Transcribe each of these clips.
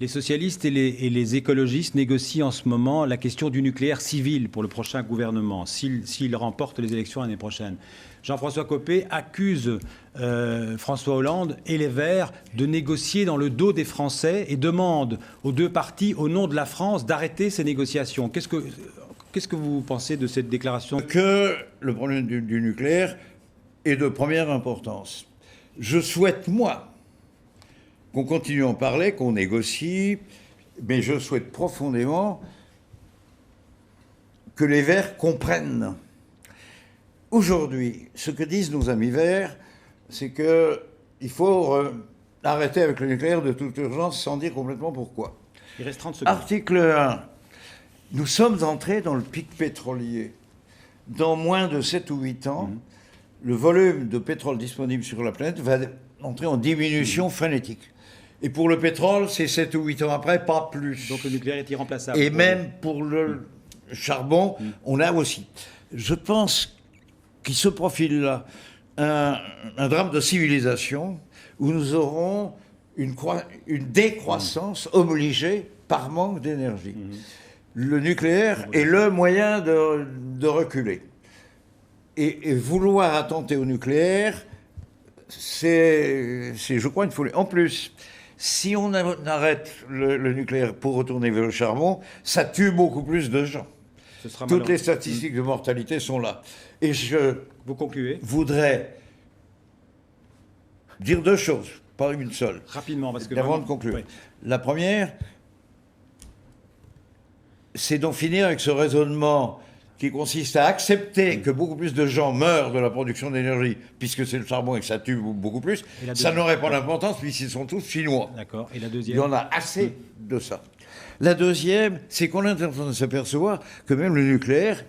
Les socialistes et les écologistes négocient en ce moment la question du nucléaire civil pour le prochain gouvernement, s'il remporte les élections l'année prochaine. Jean-François Copé accuse François Hollande et les Verts de négocier dans le dos des Français et demande aux deux partis, au nom de la France, d'arrêter ces négociations. Qu'est-ce que vous pensez de cette déclaration? Que le problème du nucléaire est de première importance. Je souhaite, moi, qu'on continue à en parler, qu'on négocie, mais je souhaite profondément que les Verts comprennent. Aujourd'hui, ce que disent nos amis Verts, c'est qu'il faut arrêter avec le nucléaire de toute urgence sans dire complètement pourquoi. Il reste 30 secondes. Article 1. Nous sommes entrés dans le pic pétrolier. Dans moins de 7 ou 8 ans, le volume de pétrole disponible sur la planète va entrer en diminution frénétique. Et pour le pétrole, c'est 7 ou 8 ans après, pas plus. Donc le nucléaire est irremplaçable. Et même pour le charbon, on a aussi. Je pense qu'il se profile là un drame de civilisation où nous aurons une décroissance obligée par manque d'énergie. Le nucléaire est le moyen de reculer. Et vouloir attenter au nucléaire, c'est, je crois, une folie. En plus, si on arrête le nucléaire pour retourner vers le charbon, ça tue beaucoup plus de gens. Toutes les statistiques de mortalité sont là. Et vous concluez. Voudrais dire deux choses, pas une seule. Rapidement, parce que avant de conclure. Oui. La première, c'est d'en finir avec ce raisonnement qui consiste à accepter que beaucoup plus de gens meurent de la production d'énergie, puisque c'est le charbon et que ça tue beaucoup plus. Ça n'aurait pas d'importance, puisqu'ils sont tous chinois. D'accord. Et la deuxième? Il y en a assez de ça. La deuxième, c'est qu'on est en train de s'apercevoir que même le nucléaire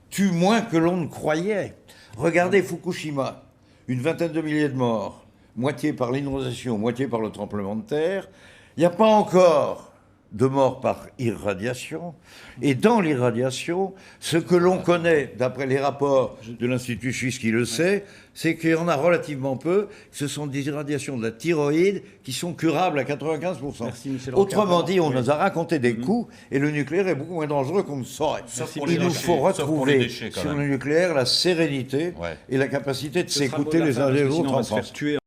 tue moins que l'on ne croyait. Regardez Fukushima, une vingtaine de milliers de morts, moitié par l'inondation, moitié par le tremblement de terre. Il n'y a pas encore de morts par irradiation. Et dans l'irradiation, ce que l'on connaît, d'après les rapports de l'Institut suisse qui le sait, c'est qu'il y en a relativement peu. Ce sont des irradiations de la thyroïde qui sont curables à 95%. Merci, Autrement dit, on nous a raconté des coups, et le nucléaire est beaucoup moins dangereux qu'on ne saurait. Il nous faut retrouver sur le nucléaire la sérénité et la capacité de s'écouter les uns les autres en France.